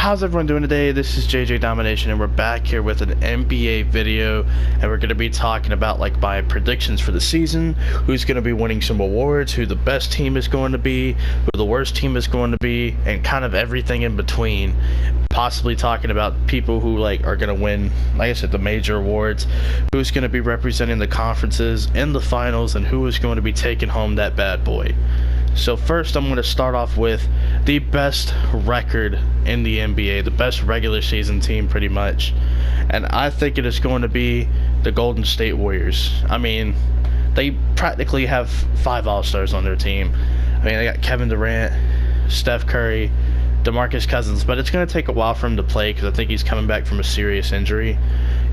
How's everyone doing today? This is JJ Domination, and we're back here with an NBA video, and we're going to be talking about like my predictions for the season, who's going to be winning some awards, who the best team is going to be, who the worst team is going to be, and kind of everything in between. Possibly talking about people who like are going to win, like I said, the major awards, who's going to be representing the conferences in the finals, and who is going to be taking home that bad boy. So first, I'm going to start off with the best record in the NBA, the best regular season team pretty much. And I think it is going to be the Golden State Warriors. I mean, they practically have 5 All-Stars on their team. I mean, they got Kevin Durant, Steph Curry, DeMarcus Cousins, but it's going to take a while for him to play because I think he's coming back from a serious injury.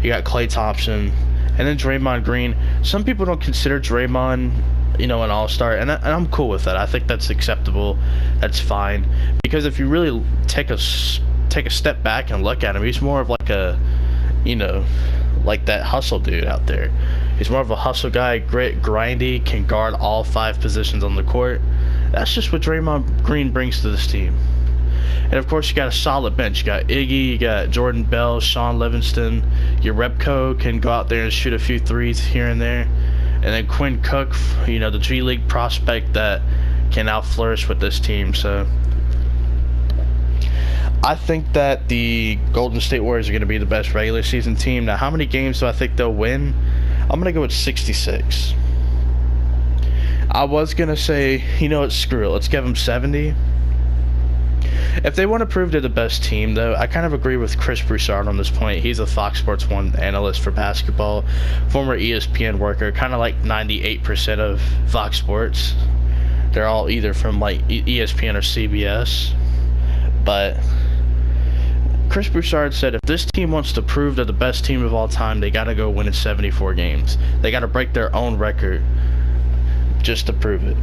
You got Klay Thompson, and then Draymond Green. Some people don't consider Draymond, an all-star, and I'm cool with that. I think that's acceptable. That's fine, because if you really take a step back and look at him, he's more of like a, like that hustle dude out there. He's more of a hustle guy, grit, grindy, can guard all 5 positions on the court. That's just what Draymond Green brings to this team. And of course, you got a solid bench. You got Iggy, you got Jordan Bell, Sean Livingston. Your Repco can go out there and shoot a few threes here and there. And then Quinn Cook, the G League prospect that can now flourish with this team. So I think that the Golden State Warriors are going to be the best regular season team. Now, how many games do I think they'll win? I'm going to go with 66. I was going to say, screw it. Let's give them 70. If they want to prove they're the best team, though, I kind of agree with Chris Broussard on this point. He's a Fox Sports 1 analyst for basketball, former ESPN worker, kind of like 98% of Fox Sports. They're all either from like ESPN or CBS. But Chris Broussard said if this team wants to prove they're the best team of all time, they got to go win in 74 games. They got to break their own record just to prove it.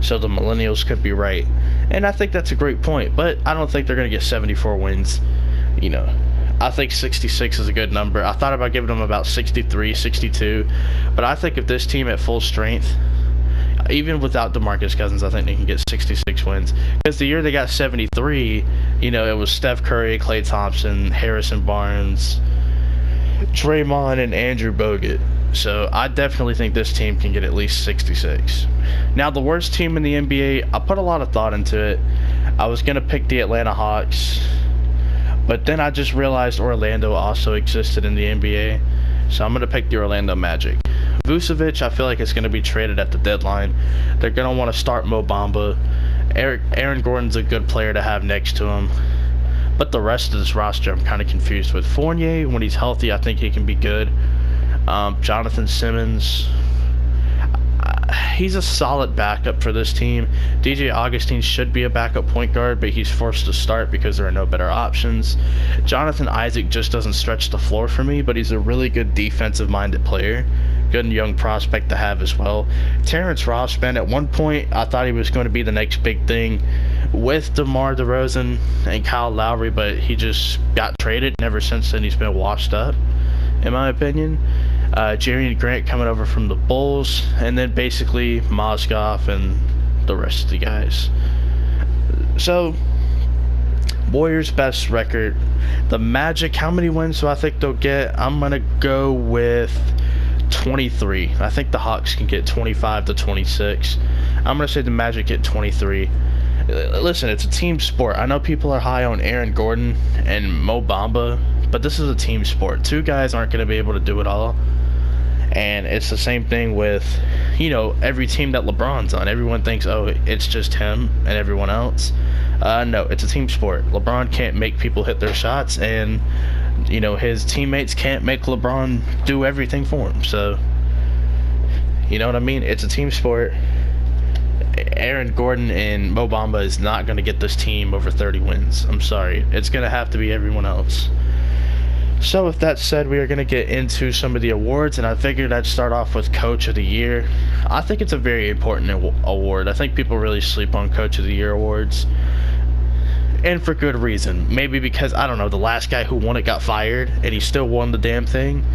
So the millennials could be right. And I think that's a great point, but I don't think they're going to get 74 wins. I think 66 is a good number. I thought about giving them about 63, 62, but I think if this team at full strength, even without DeMarcus Cousins, I think they can get 66 wins. Because the year they got 73, it was Steph Curry, Klay Thompson, Harrison Barnes, Draymond, and Andrew Bogut. So I definitely think this team can get at least 66. Now, the worst team in the NBA, I put a lot of thought into it. I was going to pick the Atlanta Hawks, but then I just realized Orlando also existed in the NBA. So I'm going to pick the Orlando Magic. Vucevic, I feel like it's going to be traded at the deadline. They're going to want to start Mo Bamba. Aaron Gordon's a good player to have next to him. But the rest of this roster, I'm kind of confused with. Fournier, when he's healthy, I think he can be good. Jonathan Simmons, he's a solid backup for this team. DJ Augustine should be a backup point guard, but he's forced to start because there are no better options. Jonathan Isaac just doesn't stretch the floor for me, but he's a really good defensive-minded player. Good and young prospect to have as well. Terrence Ross, man, at one point I thought he was going to be the next big thing with DeMar DeRozan and Kyle Lowry, but he just got traded, and ever since then he's been washed up, in my opinion. Jerry Grant coming over from the Bulls, and then basically Mozgov and the rest of the guys. So, Warriors' best record. The Magic, how many wins do I think they'll get? I'm going to go with 23. I think the Hawks can get 25 to 26. I'm going to say the Magic get 23. Listen, it's a team sport. I know people are high on Aaron Gordon and Mo Bamba, but this is a team sport. 2 guys aren't going to be able to do it all. And it's the same thing with, every team that LeBron's on. Everyone thinks, oh, it's just him and everyone else. No, it's a team sport. LeBron can't make people hit their shots, and, his teammates can't make LeBron do everything for him. So, you know what I mean? It's a team sport. Aaron Gordon and Mo Bamba is not going to get this team over 30 wins. I'm sorry. It's going to have to be everyone else. So with that said, we are going to get into some of the awards, and I figured I'd start off with Coach of the Year. I think it's a very important award. I think people really sleep on Coach of the Year awards, and for good reason. Maybe because, I don't know, the last guy who won it got fired, and he still won the damn thing.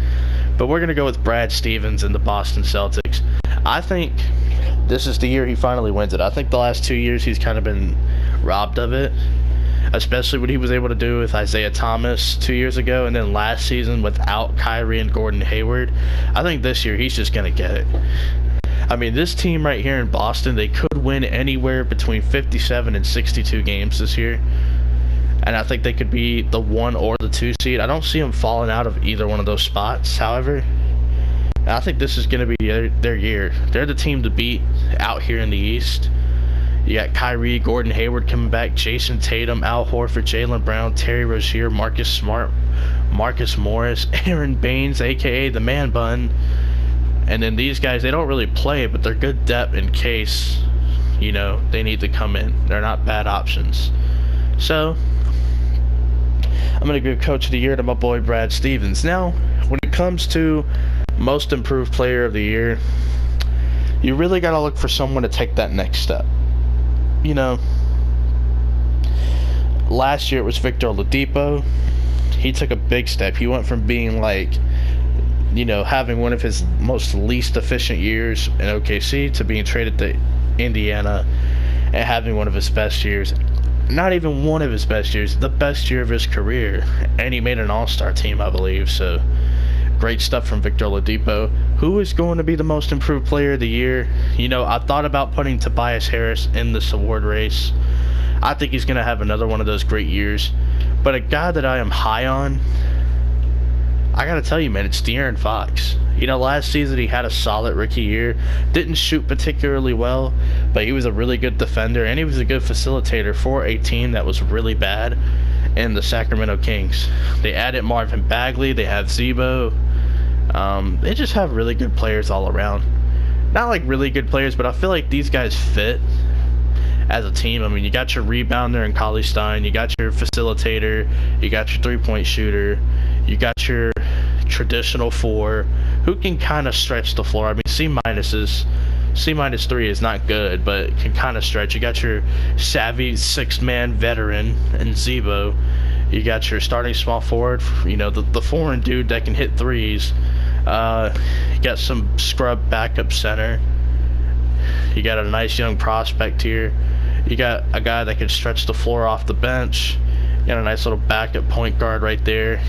But we're going to go with Brad Stevens and the Boston Celtics. I think this is the year he finally wins it. I think the last 2 years he's kind of been robbed of it. especially what he was able to do with Isaiah Thomas 2 years ago, and then last season without Kyrie and Gordon Hayward. I think this year he's just going to get it. I mean, this team right here in Boston, they could win anywhere between 57 and 62 games this year. And I think they could be the 1 or the 2 seed. I don't see them falling out of either one of those spots, however. I think this is going to be their year. They're the team to beat out here in the East. You got Kyrie, Gordon Hayward coming back, Jason Tatum, Al Horford, Jaylen Brown, Terry Rozier, Marcus Smart, Marcus Morris, Aaron Baines, a.k.a. the Man Bun. And then these guys, they don't really play, but they're good depth in case, you know, they need to come in. They're not bad options. So, I'm going to give Coach of the Year to my boy Brad Stevens. Now, when it comes to Most Improved Player of the Year, you really got to look for someone to take that next step. You know, last year it was Victor Oladipo. He took a big step. He went from being like, you know, having one of his most least efficient years in OKC to being traded to Indiana and having one of his best years. Not even one of his best years, the best year of his career. And he made an all-star team, I believe. So, great stuff from Victor Oladipo. Who is going to be the Most Improved Player of the Year? You know, I thought about putting Tobias Harris in this award race. I think he's going to have another one of those great years. But a guy that I am high on, I gotta tell you, man, it's De'Aaron Fox. You know, last season he had a solid rookie year. Didn't shoot particularly well, but he was a really good defender, and he was a good facilitator for a team that was really bad in the Sacramento Kings. They added Marvin Bagley. They have Zebo. They just have really good players all around. Not like really good players, but I feel like these guys fit as a team. I mean, you got your rebounder in Cauley Stein. You got your facilitator. You got your three-point shooter. You got your traditional 4 who can kind of stretch the floor. I mean, C-3 is not good, but can kind of stretch. You got your savvy 6-man veteran in Zebo. You got your starting small forward, you know, the foreign dude that can hit threes. You got some scrub backup center. You got a nice young prospect here. You got a guy that can stretch the floor off the bench. You got a nice little backup point guard right there.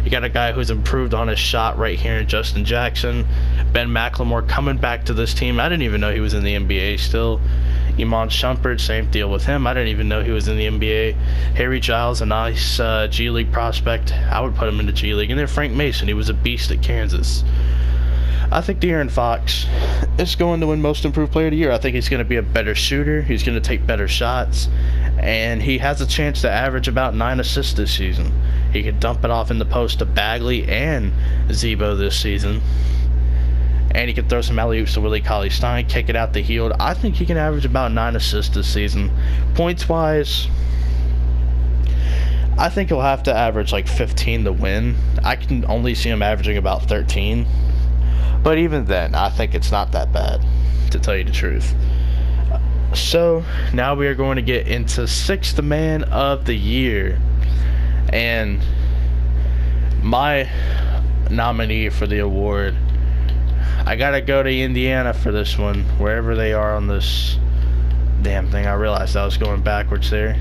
You got a guy who's improved on his shot right here in Justin Jackson. Ben McLemore coming back to this team. I didn't even know he was in the NBA still. Iman Shumpert, same deal with him. I didn't even know he was in the NBA. Harry Giles, a nice G League prospect. I would put him into G League. And then Frank Mason, he was a beast at Kansas. I think De'Aaron Fox is going to win Most Improved Player of the Year. I think he's going to be a better shooter. He's going to take better shots. And he has a chance to average about 9 assists this season. He could dump it off in the post to Bagley and Zebo this season. And he could throw some alley-oops to Willie Cauley-Stein, kick it out the heel. I think he can average about 9 assists this season. Points-wise, I think he'll have to average like 15 to win. I can only see him averaging about 13. But even then, I think it's not that bad, to tell you the truth. So, now we are going to get into 6th Man of the Year. And my nominee for the award, I gotta go to Indiana for this one, wherever they are on this damn thing. I realized I was going backwards there.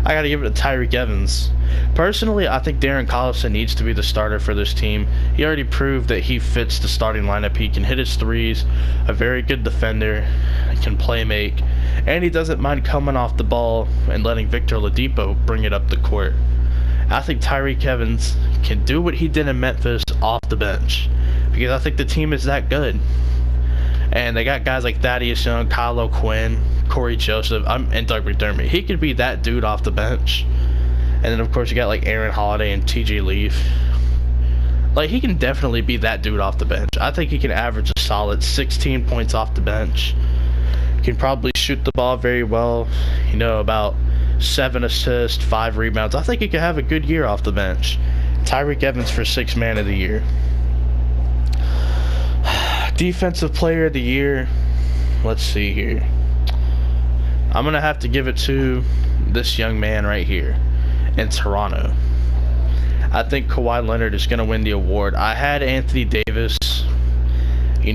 I gotta give it to Tyreke Evans. Personally, I think Darren Collison needs to be the starter for this team. He already proved that he fits the starting lineup. He can hit his threes, a very good defender, can play make, and he doesn't mind coming off the ball and letting Victor Oladipo bring it up the court. I think Tyreke Evans can do what he did in Memphis off the bench, because I think the team is that good. And they got guys like Thaddeus Young, Kyle O'Quinn, Corey Joseph, and Doug McDermott. He could be that dude off the bench. And then, of course, you got like Aaron Holiday and TJ Leaf. Like, he can definitely be that dude off the bench. I think he can average a solid 16 points off the bench. Can probably shoot the ball very well. You know, about 7 assists, 5 rebounds. I think he could have a good year off the bench. Tyreke Evans for 6th Man of the Year. Defensive Player of the Year. Let's see here. I'm going to have to give it to this young man right here in Toronto. I think Kawhi Leonard is going to win the award. I had Anthony Davis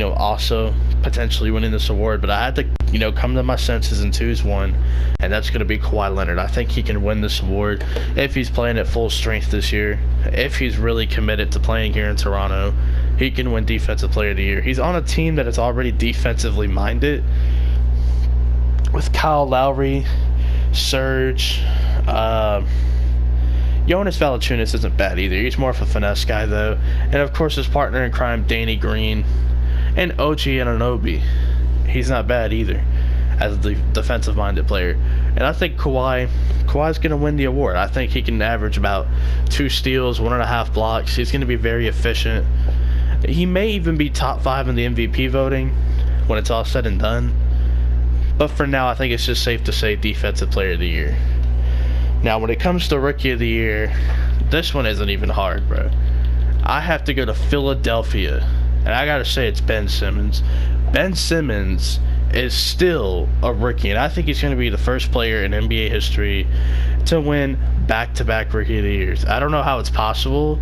also potentially winning this award. But I had to, come to my senses and choose one, and that's going to be Kawhi Leonard. I think he can win this award if he's playing at full strength this year. If he's really committed to playing here in Toronto, he can win Defensive Player of the Year. He's on a team that is already defensively minded with Kyle Lowry, Serge, Jonas Valanciunas isn't bad either. He's more of a finesse guy, though. And, of course, his partner in crime, Danny Green, and OG Anunoby. He's not bad either as a defensive-minded player. And I think Kawhi's going to win the award. I think he can average about 2 steals, 1.5 blocks. He's going to be very efficient. He may even be top 5 in the MVP voting when it's all said and done. But for now, I think it's just safe to say Defensive Player of the Year. Now, when it comes to Rookie of the Year, this one isn't even hard, bro. I have to go to Philadelphia, and I gotta say it's Ben Simmons. Ben Simmons is still a rookie, and I think he's going to be the first player in NBA history to win back-to-back Rookie of the Years. I don't know how it's possible,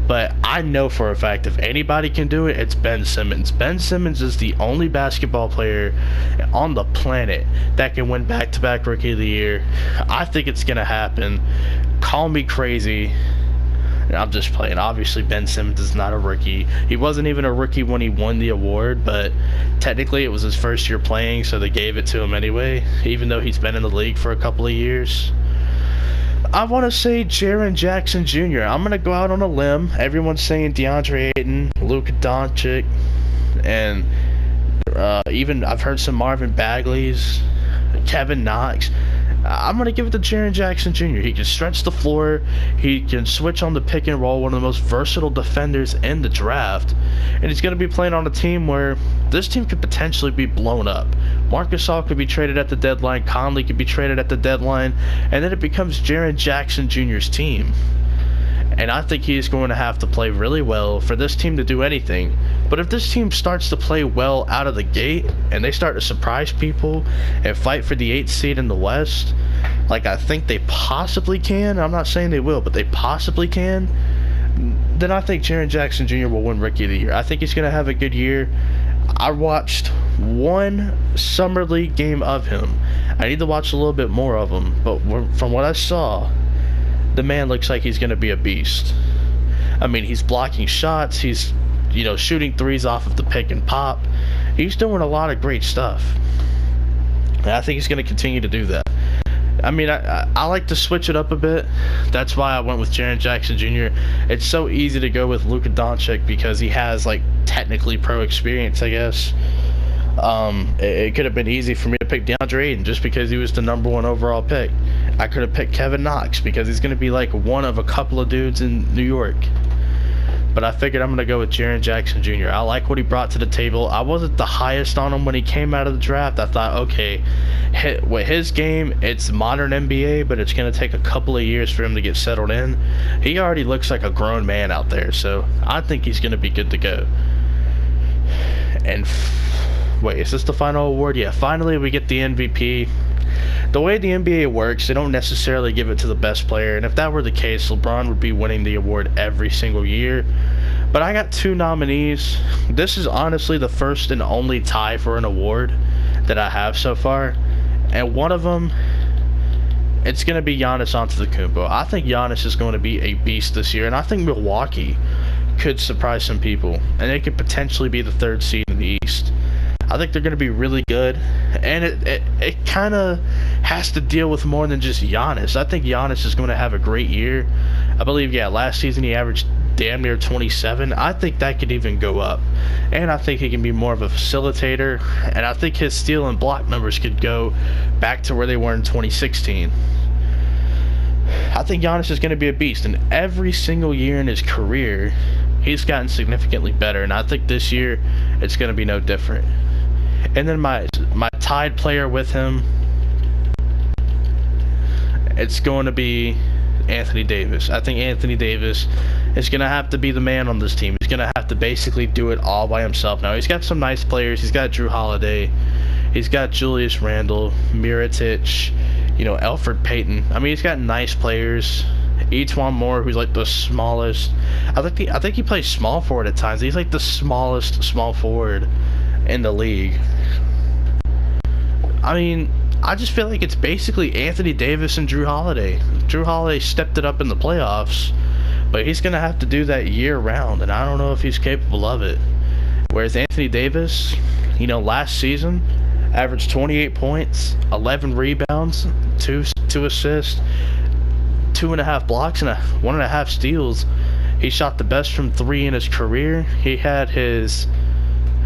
but I know for a fact if anybody can do it, it's Ben Simmons. Ben Simmons is the only basketball player on the planet that can win back-to-back Rookie of the Year. I think it's going to happen. Call me crazy. I'm just playing. Obviously, Ben Simmons is not a rookie. He wasn't even a rookie when he won the award, but technically it was his first year playing, so they gave it to him anyway, even though he's been in the league for a couple of years. I want to say Jaren Jackson Jr. I'm going to go out on a limb. Everyone's saying DeAndre Ayton, Luka Doncic, and even I've heard some Marvin Bagley's, Kevin Knox. I'm going to give it to Jaren Jackson Jr. He can stretch the floor. He can switch on the pick and roll, one of the most versatile defenders in the draft. And he's going to be playing on a team where this team could potentially be blown up. Marc Gasol could be traded at the deadline. Conley could be traded at the deadline. And then it becomes Jaren Jackson Jr.'s team. And I think he is going to have to play really well for this team to do anything. But if this team starts to play well out of the gate and they start to surprise people and fight for the 8th seed in the West, like I think they possibly can, I'm not saying they will, but they possibly can, then I think Jaren Jackson Jr. will win Rookie of the Year. I think he's going to have a good year. I watched one Summer League game of him. I need to watch a little bit more of him, but from what I saw, the man looks like he's going to be a beast. I mean, he's blocking shots. He's, shooting threes off of the pick and pop. He's doing a lot of great stuff. And I think he's going to continue to do that. I mean, I like to switch it up a bit. That's why I went with Jaren Jackson Jr. It's so easy to go with Luka Doncic because he has, technically pro experience, I guess. It could have been easy for me to pick DeAndre Ayton just because he was the number 1 overall pick. I could have picked Kevin Knox because he's going to be one of a couple of dudes in New York. But I figured I'm going to go with Jaren Jackson Jr. I like what he brought to the table. I wasn't the highest on him when he came out of the draft. I thought, okay, with his game, it's modern NBA, but it's going to take a couple of years for him to get settled in. He already looks like a grown man out there, so I think he's going to be good to go. And wait, is this the final award? Yeah, finally we get the MVP. The way the NBA works, they don't necessarily give it to the best player, and if that were the case, LeBron would be winning the award every single year. But I got 2 nominees. This is honestly the first and only tie for an award that I have so far, and one of them, it's going to be Giannis Antetokounmpo. I think Giannis is going to be a beast this year, and I think Milwaukee could surprise some people, and they could potentially be the 3rd seed in the East. I think they're going to be really good, and it kind of has to deal with more than just Giannis. I think Giannis is going to have a great year. I believe, last season he averaged damn near 27. I think that could even go up, and I think he can be more of a facilitator, and I think his steal and block numbers could go back to where they were in 2016. I think Giannis is going to be a beast, and every single year in his career, he's gotten significantly better, and I think this year it's going to be no different. And then my tied player with him, it's going to be Anthony Davis. I think Anthony Davis is going to have to be the man on this team. He's going to have to basically do it all by himself. Now, he's got some nice players. He's got Drew Holiday. He's got Julius Randle, Mirotic, Elfrid Payton. I mean, he's got nice players. Etuan Moore, who's like the smallest. I think he plays small forward at times. He's like the smallest small forward in the league. I mean, I just feel like it's basically Anthony Davis and Drew Holiday. Drew Holiday stepped it up in the playoffs, but he's going to have to do that year round, and I don't know if he's capable of it. Whereas Anthony Davis, last season, averaged 28 points, 11 rebounds, two assists, 2.5 blocks, and 1.5 steals. He shot the best from 3 in his career. He had his,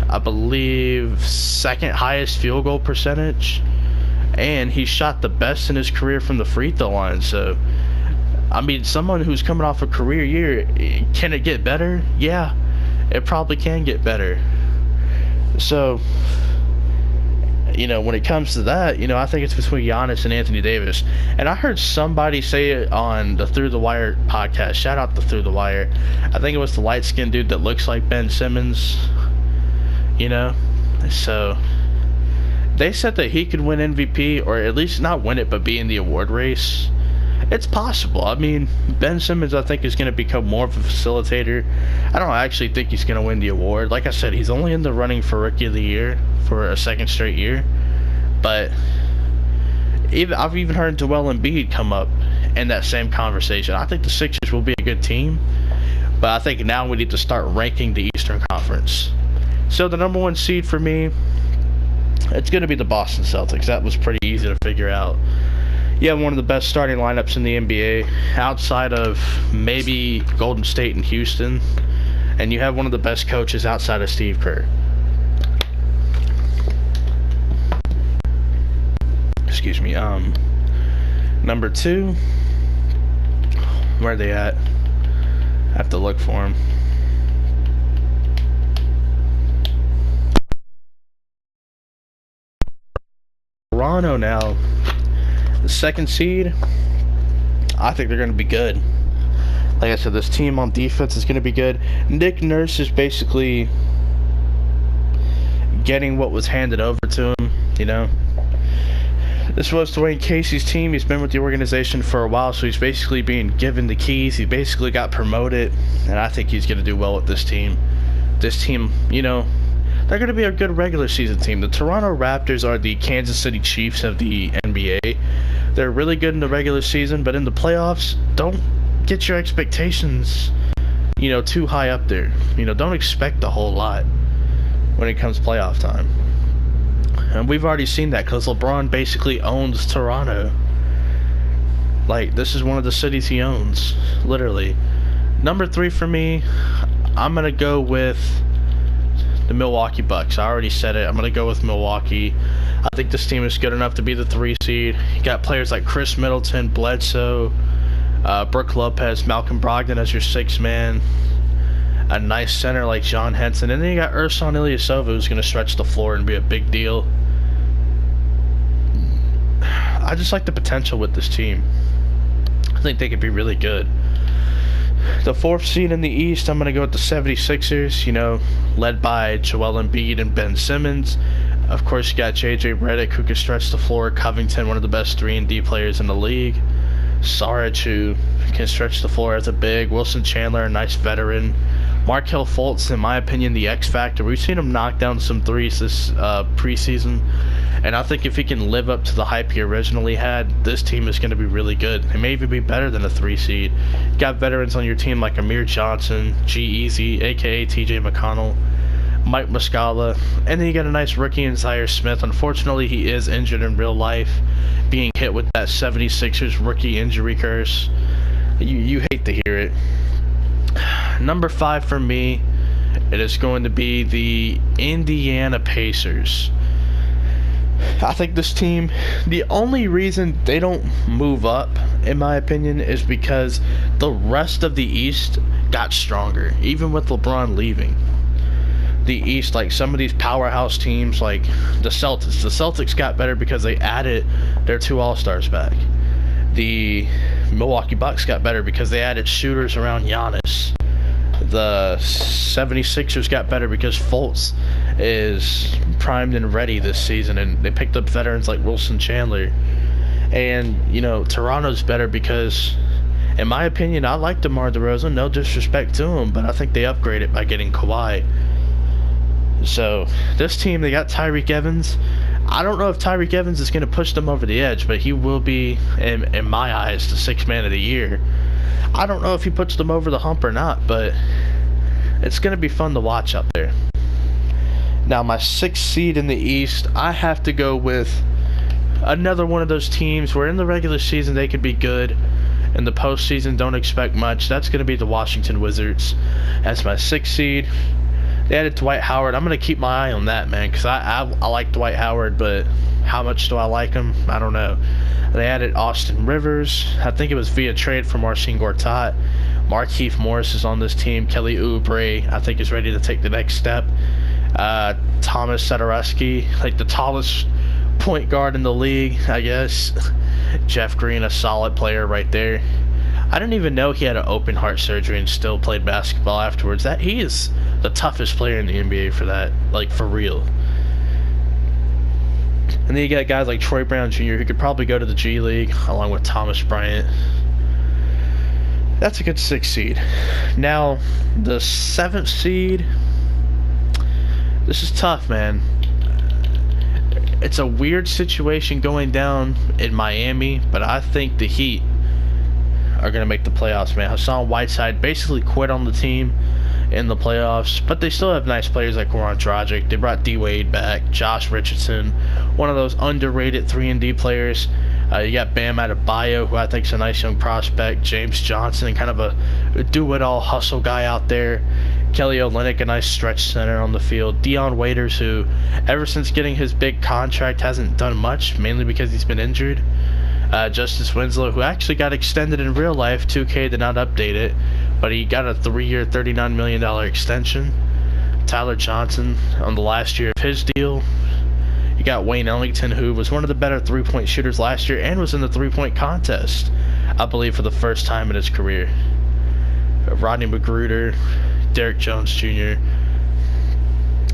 I believe, second highest field goal percentage, and he shot the best in his career from the free throw line. So, I mean, someone who's coming off a career year, can it get better? Yeah, it probably can get better. So, when it comes to that, I think it's between Giannis and Anthony Davis. And I heard somebody say it on the Through the Wire podcast. Shout out to Through the Wire. I think it was the light-skinned dude that looks like Ben Simmons. So they said that he could win MVP, or at least not win it, but be in the award race. It's possible. I mean, Ben Simmons, I think, is going to become more of a facilitator. I don't actually think he's going to win the award. Like I said, he's only in the running for Rookie of the Year for a second straight year. But I've even heard Joel Embiid come up in that same conversation. I think the Sixers will be a good team, but I think now we need to start ranking the Eastern Conference. So the number 1 seed for me, it's going to be the Boston Celtics. That was pretty easy to figure out. You have one of the best starting lineups in the NBA, outside of maybe Golden State and Houston, and you have one of the best coaches outside of Steve Kerr. Excuse me. Number 2, where are they at? I have to look for them. Toronto now. The 2nd seed, I think they're going to be good. Like I said, this team on defense is going to be good. Nick Nurse is basically getting what was handed over to him, This was Dwayne Casey's team. He's been with the organization for a while, so he's basically being given the keys. He basically got promoted, and I think he's going to do well with this team. This team, they're going to be a good regular season team. The Toronto Raptors are the Kansas City Chiefs of the NBA. They're really good in the regular season, but in the playoffs, don't get your expectations, too high up there. Don't expect a whole lot when it comes playoff time. And we've already seen that because LeBron basically owns Toronto. Like, this is one of the cities he owns, literally. Number 3 for me, I'm going to go with the Milwaukee Bucks. I already said it. I'm going to go with Milwaukee. I think this team is good enough to be the 3 seed. You got players like Chris Middleton, Bledsoe, Brook Lopez, Malcolm Brogdon as your 6th man. A nice center like John Henson. And then you got Ersan Ilyasova, who's going to stretch the floor and be a big deal. I just like the potential with this team. I think they could be really good. The 4th seed in the East, I'm going to go with the 76ers, led by Joel Embiid and Ben Simmons. Of course, you got J.J. Redick, who can stretch the floor. Covington, one of the best 3-and-D players in the league. Saric, who can stretch the floor as a big. Wilson Chandler, a nice veteran. Markelle Fultz, in my opinion, the X factor. We've seen him knock down some threes this preseason, and I think if he can live up to the hype he originally had, this team is going to be really good. It may even be better than a 3 seed. You got veterans on your team like Amir Johnson, G-Eazy, a.k.a. T.J. McConnell, Mike Muscala, and then you got a nice rookie in Zaire Smith. Unfortunately, he is injured in real life, being hit with that 76ers rookie injury curse. You hate to hear it. Number 5 for me, it is going to be the Indiana Pacers. I think this team, the only reason they don't move up, in my opinion, is because the rest of the East got stronger, even with LeBron leaving. The East, like some of these powerhouse teams like the Celtics got better because they added their 2 All-Stars back. The Milwaukee Bucks got better because they added shooters around Giannis. The 76ers got better because Fultz is primed and ready this season, and they picked up veterans like Wilson Chandler. And, Toronto's better because In my opinion, I like DeMar DeRozan, no disrespect to him, but I think they upgraded by getting Kawhi. So, this team, they got Tyreke Evans. I don't know if Tyreke Evans is going to push them over the edge, but he will be, in my eyes, the sixth man of the year. I don't know if he puts them over the hump or not, but it's going to be fun to watch up there. Now, my 6th seed in the East, I have to go with another one of those teams where in the regular season they could be good. In the postseason, don't expect much. That's going to be the Washington Wizards. That's my 6th seed. They added Dwight Howard. I'm going to keep my eye on that, man, because I like Dwight Howard, but how much do I like him? I don't know. They added Austin Rivers. I think it was via trade for Marcin Gortat. Markieff Morris is on this team. Kelly Oubre, I think, is ready to take the next step. Thomas Satoransky, like the tallest point guard in the league, I guess. Jeff Green, a solid player right there. I didn't even know he had an open heart surgery and still played basketball afterwards. That he is the toughest player in the NBA for that, like for real. And then you got guys like Troy Brown Jr. who could probably go to the G League along with Thomas Bryant. That's a good 6th seed. Now, the 7th seed. This is tough, man. It's a weird situation going down in Miami, but I think the Heat are going to make the playoffs, man. Hassan Whiteside basically quit on the team in the playoffs, but they still have nice players like Goran Dragic. They brought D-Wade back, Josh Richardson, one of those underrated 3-and-D players. You got Bam Adebayo, who I think is a nice young prospect. James Johnson, kind of a do-it-all hustle guy out there. Kelly Olynyk, a nice stretch center on the field. Dion Waiters, who ever since getting his big contract hasn't done much, mainly because he's been injured. Justice Winslow, who actually got extended in real life. 2K did not update it, but he got a 3-year, $39 million extension. Tyler Johnson on the last year of his deal. You got Wayne Ellington, who was one of the better three-point shooters last year and was in the three-point contest, I believe, for the first time in his career. Rodney McGruder, Derek Jones Jr.,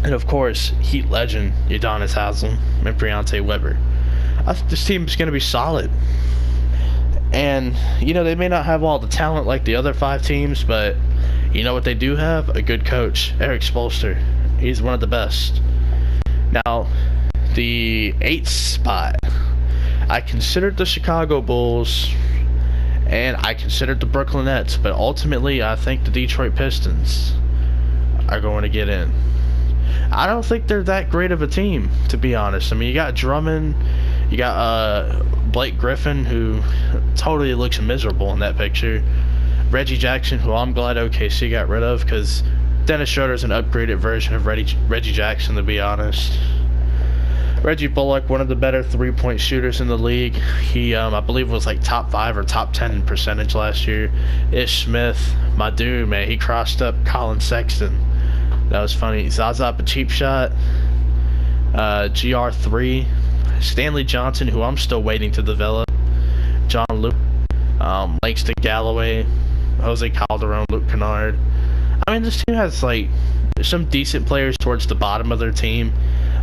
and of course, Heat legend Udonis Haslem and Briante Weber. I think this team is going to be solid. And, you know, they may not have all the talent like the other 5 teams, but you know what they do have? A good coach, Eric Spoelstra. He's one of the best. Now, the 8th spot, I considered the Chicago Bulls, and I considered the Brooklyn Nets, but ultimately I think the Detroit Pistons are going to get in. I don't think they're that great of a team, to be honest. I mean, you got Drummond, you got Blake Griffin, who totally looks miserable in that picture. Reggie Jackson, who I'm glad OKC got rid of, because Dennis Schroeder's an upgraded version of Reggie Jackson, to be honest. Reggie Bullock, one of the better three-point shooters in the league. He, I believe, was like top 5 or top 10 in percentage last year. Ish Smith, my dude, man, he crossed up Colin Sexton. That was funny. Zaza Pachulia, GR3, Stanley Johnson, who I'm still waiting to develop. John Luke, Langston Galloway, Jose Calderon, Luke Kennard. I mean, this team has like some decent players towards the bottom of their team.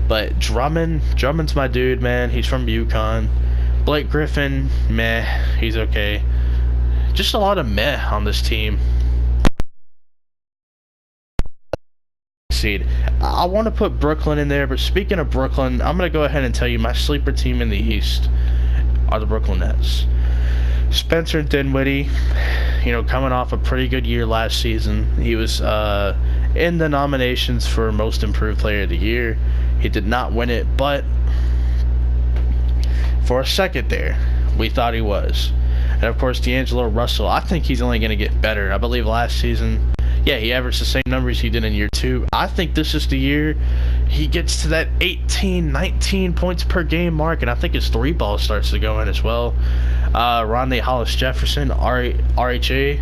But Drummond's my dude, man. He's from UConn. Blake Griffin, meh. He's okay. Just a lot of meh on this team. Seed. I want to put Brooklyn in there, but speaking of Brooklyn, I'm going to go ahead and tell you my sleeper team in the East are the Brooklyn Nets. Spencer Dinwiddie, you know, coming off a pretty good year last season. He was in the nominations for Most Improved Player of the Year. He did not win it, but for a second there, we thought he was. And of course, D'Angelo Russell, I think he's only going to get better. I believe last season, yeah, he averaged the same numbers he did in year 2. I think this is the year he gets to that 18, 19 points per game mark, and I think his 3-ball starts to go in as well. Rodney Hollis-Jefferson, RHA,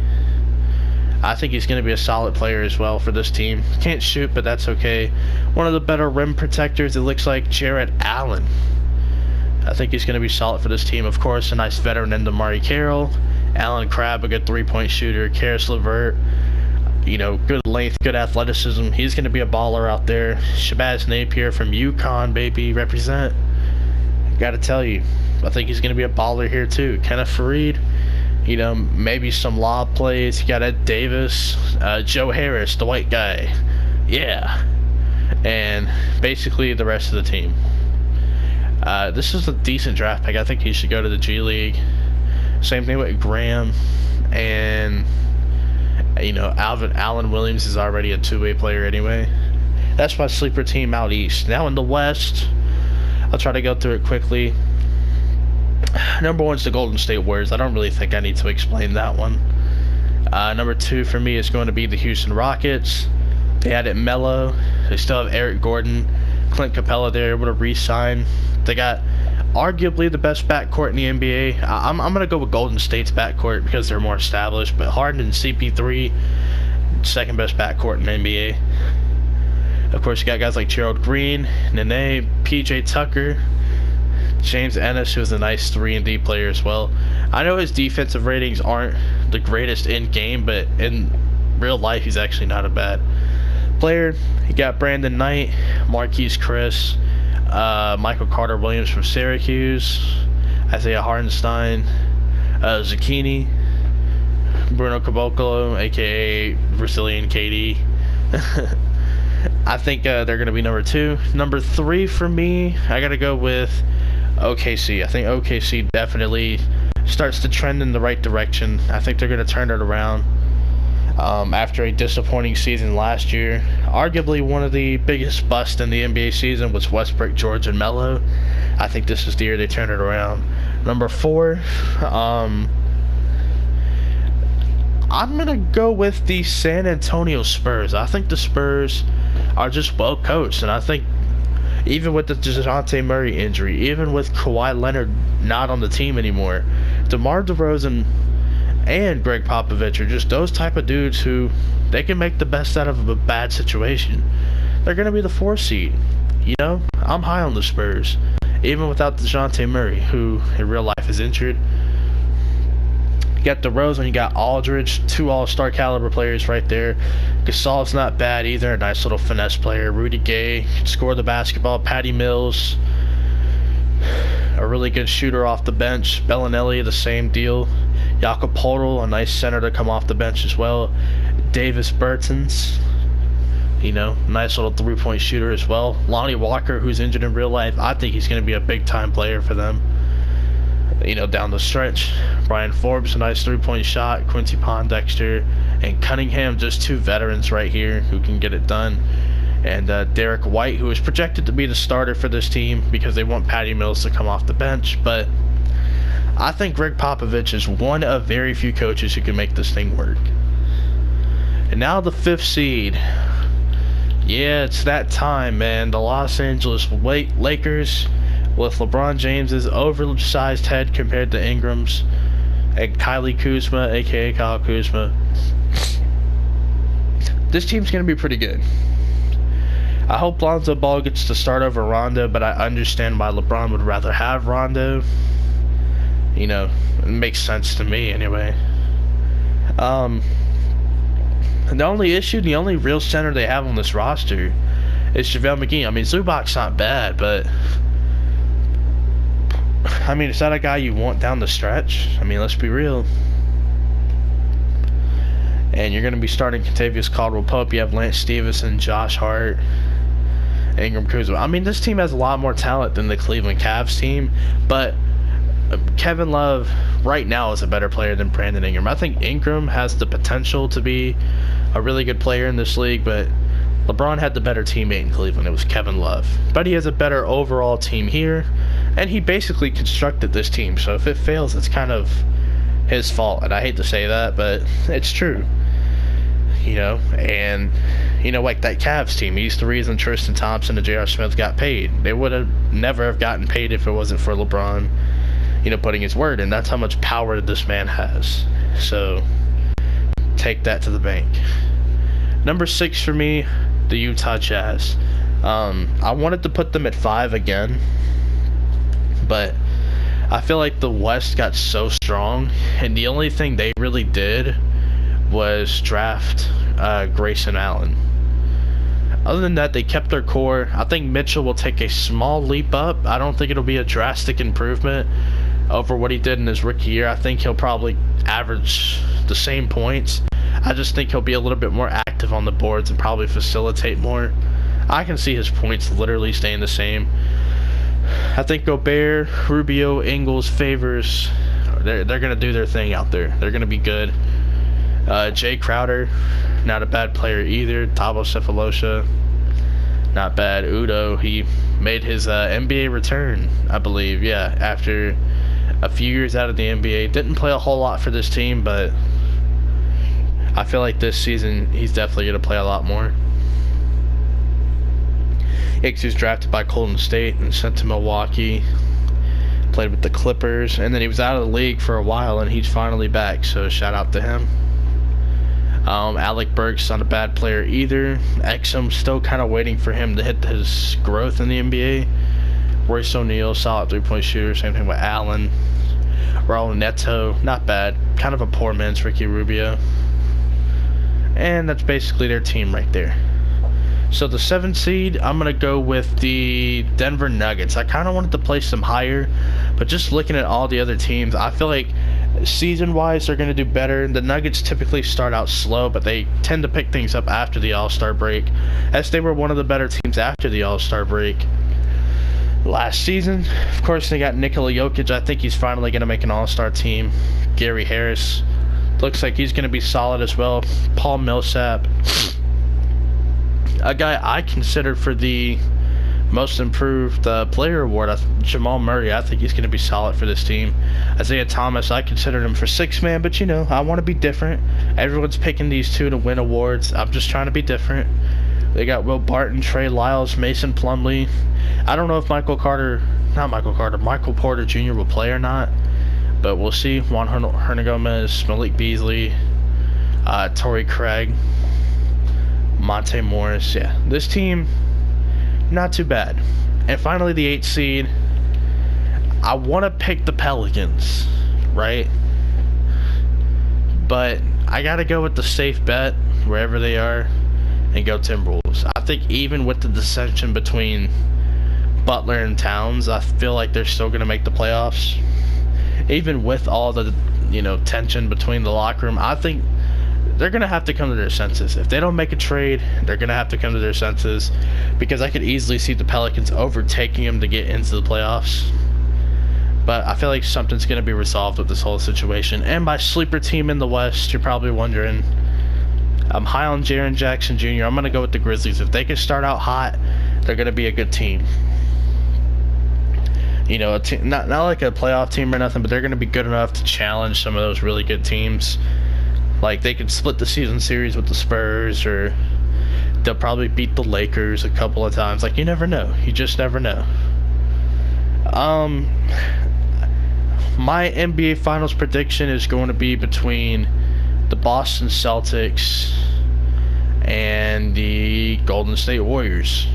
I think he's going to be a solid player as well for this team. Can't shoot, but that's okay. One of the better rim protectors, it looks like Jarrett Allen. I think he's going to be solid for this team. Of course, a nice veteran in DeMarre Carroll. Alan Crabb, a good 3-point shooter. Karis LeVert, you know, good length, good athleticism. He's going to be a baller out there. Shabazz Napier from UConn, baby, represent. Got to tell you, I think he's going to be a baller here too. Kenneth Faried, You know, maybe some lob plays. You got Ed Davis, Joe Harris, the white guy. Yeah. And basically the rest of the team. This is a decent draft pick. I think he should go to the G League. Same thing with Graham. And, you know, Allen Williams is already a two-way player anyway. That's my sleeper team out east. Now in the west, I'll try to go through it quickly. Number 1 is the Golden State Warriors. I don't really think I need to explain that one. Number 2 for me is going to be the Houston Rockets. They added Melo. They still have Eric Gordon, Clint Capella. They're able to re-sign. They got arguably the best backcourt in the NBA. I'm going to go with Golden State's backcourt because they're more established. But Harden and CP3, second best backcourt in the NBA. Of course, you got guys like Gerald Green, Nene, PJ Tucker, James Ennis, who's a nice 3-and-D player as well. I know his defensive ratings aren't the greatest in game, but in real life, he's actually not a bad player. You got Brandon Knight, Marquise Chris, Michael Carter Williams from Syracuse, Isaiah Hartenstein, Zucchini, Bruno Caboclo, aka Brazilian KD. I think they're going to be number 2. Number 3 for me, I got to go with OKC. I think OKC definitely starts to trend in the right direction. I think they're going to turn it around after a disappointing season last year. Arguably one of the biggest busts in the NBA season was Westbrook, George, and Melo. I think this is the year they turn it around. Number 4, I'm going to go with the San Antonio Spurs. I think the Spurs are just well coached, and I think even with the DeJounte Murray injury, even with Kawhi Leonard not on the team anymore, DeMar DeRozan and Greg Popovich are just those type of dudes who they can make the best out of a bad situation. They're going to be the 4th seed. You know, I'm high on the Spurs, even without DeJounte Murray, who in real life is injured. You got DeRozan, you got Aldridge, 2 all-star caliber players right there. Gasol's not bad either, a nice little finesse player. Rudy Gay can score the basketball. Patty Mills, a really good shooter off the bench. Bellinelli, the same deal. Jakob Poeltl, a nice center to come off the bench as well. Davis Bertans, you know, nice little 3-point shooter as well. Lonnie Walker, who's injured in real life, I think he's going to be a big-time player for them, you know, down the stretch. Brian Forbes, a nice 3-point shot. Quincy Pondexter and Cunningham, just 2 veterans right here who can get it done. And Derek White, who is projected to be the starter for this team because they want Patty Mills to come off the bench. But I think Greg Popovich is one of very few coaches who can make this thing work. And now the 5th seed. Yeah, it's that time, man. The Los Angeles Lakers, with LeBron James's oversized head compared to Ingram's, and Kylie Kuzma, aka Kyle Kuzma. This team's going to be pretty good. I hope Lonzo Ball gets to start over Rondo, but I understand why LeBron would rather have Rondo. You know, it makes sense to me anyway. The only issue, the only real center they have on this roster is JaVale McGee. I mean, Zubac's not bad, but I mean, is that a guy you want down the stretch? I mean, let's be real. And you're going to be starting Kentavious Caldwell-Pope. You have Lance Stevenson, Josh Hart, Ingram Kuzma. I mean, this team has a lot more talent than the Cleveland Cavs team, but Kevin Love right now is a better player than Brandon Ingram. I think Ingram has the potential to be a really good player in this league, but LeBron had the better teammate in Cleveland. It was Kevin Love. But he has a better overall team here, and he basically constructed this team. So if it fails, it's kind of his fault. And I hate to say that, but it's true. You know, and, you know, like that Cavs team, he's the reason Tristan Thompson and J.R. Smith got paid. They would have never have gotten paid if it wasn't for LeBron, you know, putting his word in. That's how much power this man has. So take that to the bank. Number 6 for me, the Utah Jazz. I wanted to put them at 5 again, but I feel like the West got so strong, and the only thing they really did was draft Grayson Allen. Other than that, they kept their core. I think Mitchell will take a small leap up. I don't think it'll be a drastic improvement. over what he did in his rookie year. I think he'll probably average the same points. I just think he'll be a little bit more active on the boards and probably facilitate more. I can see his points literally staying the same. I think Gobert, Rubio, Ingles, Favors, they're going to do their thing out there. They're going to be good. Jay Crowder, not a bad player either. Thabo Cephalosha, not bad. Udo, he made his NBA return, I believe. Yeah, after a few years out of the NBA. Didn't play a whole lot for this team, but I feel like this season he's definitely going to play a lot more. Hicks was drafted by Golden State and sent to Milwaukee. Played with the Clippers, and then he was out of the league for a while, and he's finally back, so shout out to him. Alec Burks, not a bad player either. Exum, still kind of waiting for him to hit his growth in the NBA. Royce O'Neal, solid three-point shooter. Same thing with Allen. Raul Neto, not bad. Kind of a poor man's Ricky Rubio. And that's basically their team right there. So the 7th seed, I'm going to go with the Denver Nuggets. I kind of wanted to place them higher, but just looking at all the other teams, I feel like season-wise they're going to do better. The Nuggets typically start out slow, but they tend to pick things up after the All-Star break, as they were one of the better teams after the All-Star break last season. Of course, they got Nikola Jokic. I think he's finally going to make an All-Star team. Gary Harris looks like he's going to be solid as well. Paul Millsap, a guy I considered for the most improved player award. Jamal Murray, I think he's going to be solid for this team. Isaiah Thomas, I considered him for 6th man, but you know, I want to be different. Everyone's picking these two to win awards. I'm just trying to be different. They got Will Barton, Trey Lyles, Mason Plumlee. I don't know if Michael Porter Jr. will play or not, but we'll see. Juan Hernangomez, Malik Beasley, Torrey Craig, Monte Morris. Yeah, this team, not too bad. And finally, the 8th seed. I want to pick the Pelicans, right? But I got to go with the safe bet, wherever they are, and go Timberwolves. I think even with the dissension between Butler and Towns, I feel like they're still going to make the playoffs. Even with all the, tension between the locker room, I think they're going to have to come to their senses. If they don't make a trade, they're going to have to come to their senses, because I could easily see the Pelicans overtaking them to get into the playoffs. But I feel like something's going to be resolved with this whole situation. And my sleeper team in the West, you're probably wondering, I'm high on Jaren Jackson Jr. I'm going to go with the Grizzlies. If they can start out hot, they're going to be a good team. Not like a playoff team or nothing, but they're going to be good enough to challenge some of those really good teams. Like, they could split the season series with the Spurs, or they'll probably beat the Lakers a couple of times. Like, you never know. You just never know. My NBA Finals prediction is going to be between the Boston Celtics and the Golden State Warriors.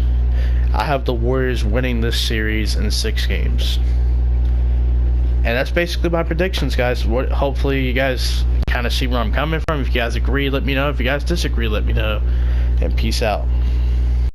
I have the Warriors winning this series in 6 games. And that's basically my predictions, guys. Hopefully you guys kind of see where I'm coming from. If you guys agree, let me know. If you guys disagree, let me know. And peace out.